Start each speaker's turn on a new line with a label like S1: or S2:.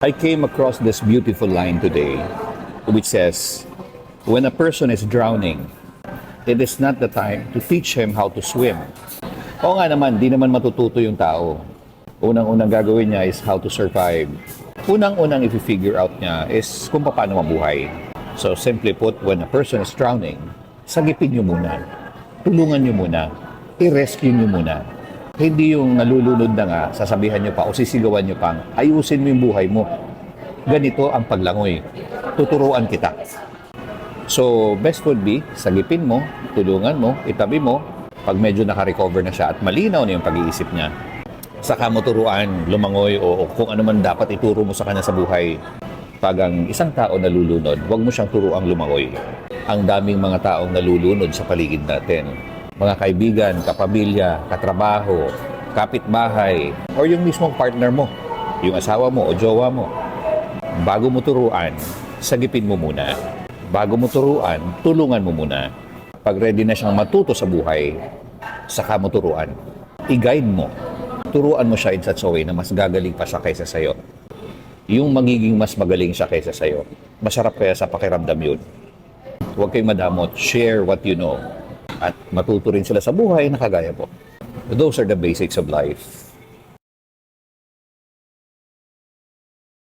S1: I came across this beautiful line today which says, when a person is drowning, it is not the time to teach him how to swim. Oo nga naman, di naman matututo yung tao. Unang-unang gagawin niya is how to survive. Unang-unang i-figure out niya is kung paano mabuhay. So simply put, when a person is drowning, sagipin niyo muna. Tulungan niyo muna. I-rescue niyo muna. Hindi yung nalulunod na nga, sasabihan niyo pa o sisigawan niyo pang, ayusin mo yung buhay mo. Ganito ang paglangoy. Tuturuan kita. So, best would be, sagipin mo, tulungan mo, itabi mo, pag medyo naka-recover na siya at malinaw na yung pag-iisip niya, saka mo turuan, lumangoy o kung ano man dapat ituro mo sa kanya sa buhay. Pag ang isang tao nalulunod, huwag mo siyang turuang lumangoy. Ang daming mga taong nalulunod sa paligid natin. Mga kaibigan, kapamilya, katrabaho, kapitbahay, or yung mismong partner mo, yung asawa mo o jowa mo. Bago mo turuan, sagipin mo muna. Bago mo turuan, tulungan mo muna. Pag ready na siyang matuto sa buhay, saka mo turuan. I-guide mo. Turuan mo siya in such a way na mas gagaling pa siya kaysa sa'yo. Yung magiging mas magaling siya kaysa sa'yo. Masarap kaya sa pakiramdam yun. Huwag kayong madamot. Share what you know. At matuto rin sila sa buhay na kagaya po. Those are the basics of life.